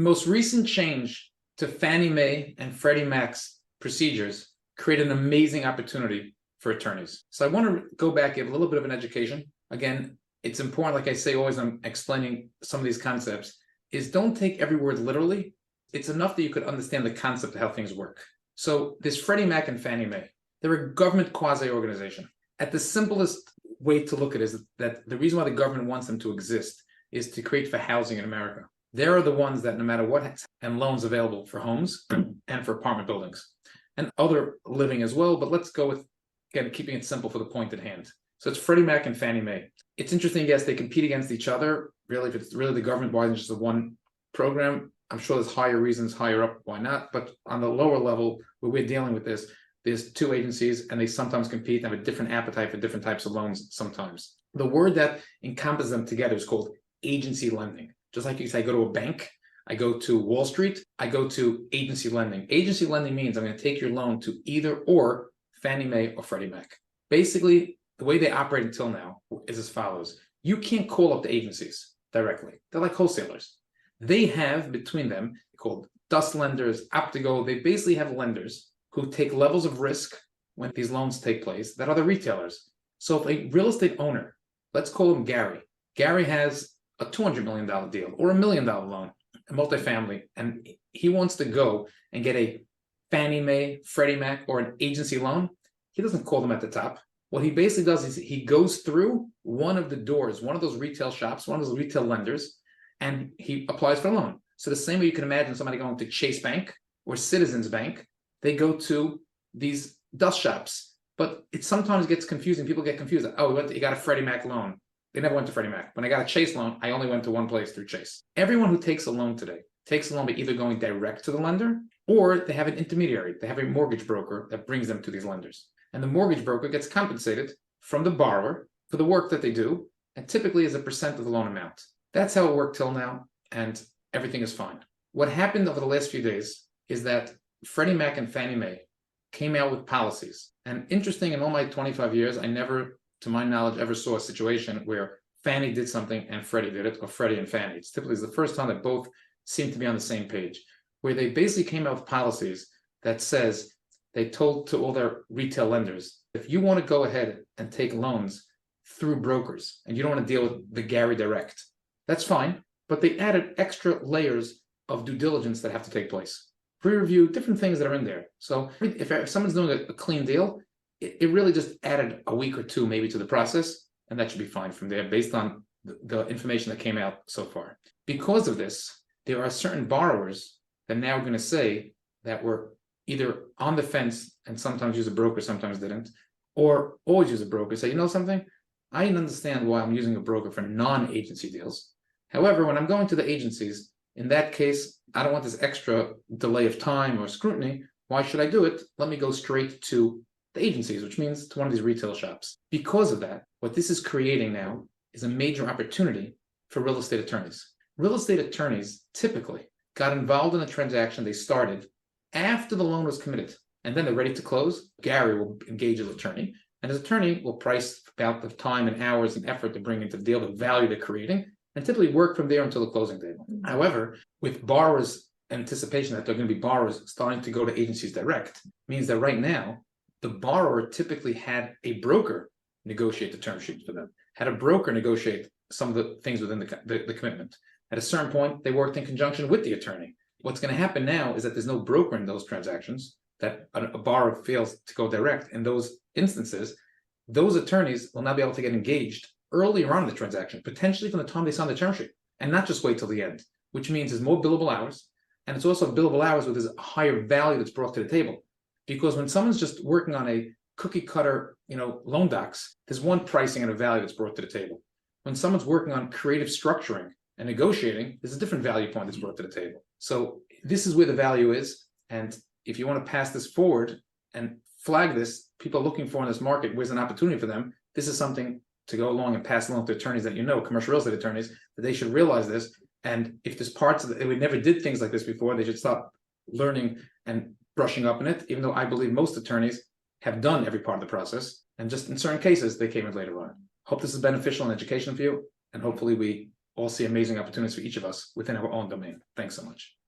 The most recent change to Fannie Mae and Freddie Mac's procedures create an amazing opportunity for attorneys. So I want to go back, give a little bit of an education. Again, it's important, like I say always, I'm explaining some of these concepts, is don't take every word literally. It's enough that you could understand the concept of how things work. So this Freddie Mac and Fannie Mae, they're a government quasi-organization. At the simplest way to look at it is that the reason why the government wants them to exist is to create for housing in America. They're the ones that no matter what, and loans available for homes and for apartment buildings and other living as well. But let's go with, again, keeping it simple for the point at hand. So it's Freddie Mac and Fannie Mae. It's interesting, yes, they compete against each other. Really, if it's really the government, why isn't it just a one program? I'm sure there's higher reasons, higher up, why not? But on the lower level, where we're dealing with this, there's two agencies and they sometimes compete and have a different appetite for different types of loans sometimes. The word that encompasses them together is called agency lending. Just like you say, I go to a bank, I go to Wall Street, I go to agency lending. Agency lending means I'm going to take your loan to either or Fannie Mae or Freddie Mac. Basically, the way they operate until now is as follows. You can't call up the agencies directly. They're like wholesalers. They have between them called dust lenders, Optigo. They basically have lenders who take levels of risk when these loans take place that are the retailers. So if a real estate owner, let's call him Gary. Gary has a $200 million deal or $1 million loan, a multifamily, and he wants to go and get a Fannie Mae, Freddie Mac, or an agency loan. He doesn't call them at the top. What he basically does is he goes through one of the doors, one of those retail shops, one of those retail lenders, and he applies for a loan. So the same way you can imagine somebody going to Chase Bank or Citizens Bank, they go to these dust shops. But it sometimes gets confusing. People get confused. Oh, you got a Freddie Mac loan. They never went to Freddie Mac. When I got a Chase loan, I only went to one place through Chase. Everyone who takes a loan today takes a loan by either going direct to the lender or they have an intermediary. They have a mortgage broker that brings them to these lenders. And the mortgage broker gets compensated from the borrower for the work that they do, and typically is a percent of the loan amount. That's how it worked till now, and everything is fine. What happened over the last few days is that Freddie Mac and Fannie Mae came out with policies. And interesting, in all my 25 years, I never, to my knowledge, ever saw a situation where Fannie did something and Freddie did it, or Freddie and Fannie. It's typically the first time that both seem to be on the same page, where they basically came out with policies that says, they told to all their retail lenders, if you want to go ahead and take loans through brokers and you don't want to deal with the Gary direct, that's fine. But they added extra layers of due diligence that have to take place. Pre-review, different things that are in there. So if someone's doing a clean deal, it really just added a week or two maybe to the process, and that should be fine from there based on the information that came out so far. Because of this, there are certain borrowers that now are going to say that were either on the fence and sometimes use a broker, sometimes didn't, or always use a broker. Say, you know something? I understand why I'm using a broker for non-agency deals. However, when I'm going to the agencies, in that case, I don't want this extra delay of time or scrutiny. Why should I do it? Let me go straight to the agencies, which means to one of these retail shops. Because of that, what this is creating now is a major opportunity for real estate attorneys. Real estate attorneys typically got involved in a transaction they started after the loan was committed, and then they're ready to close. Gary will engage his attorney, and his attorney will price about the time and hours and effort to bring into the deal, the value they're creating, and typically work from there until the closing date. However, with borrowers' anticipation that they're going to be borrowers starting to go to agencies direct, means that right now, the borrower typically had a broker negotiate the term sheet for them, had a broker negotiate some of the things within the commitment. At a certain point, they worked in conjunction with the attorney. What's going to happen now is that there's no broker in those transactions, that a borrower fails to go direct. In those instances, those attorneys will now be able to get engaged earlier on in the transaction, potentially from the time they sign the term sheet, and not just wait till the end, which means there's more billable hours, and it's also billable hours where there's a higher value that's brought to the table. Because when someone's just working on a cookie cutter, loan docs, there's one pricing and a value that's brought to the table. When someone's working on creative structuring and negotiating, there's a different value point that's brought to the table. So this is where the value is. And if you want to pass this forward and flag this, people looking for in this market, where's an opportunity for them, this is something to go along and pass along to attorneys that commercial real estate attorneys, that they should realize this. And if there's parts of it, we never did things like this before, they should stop learning and brushing up in it, even though I believe most attorneys have done every part of the process. And just in certain cases, they came in later on. Hope this is beneficial and educational for you. And hopefully we all see amazing opportunities for each of us within our own domain. Thanks so much.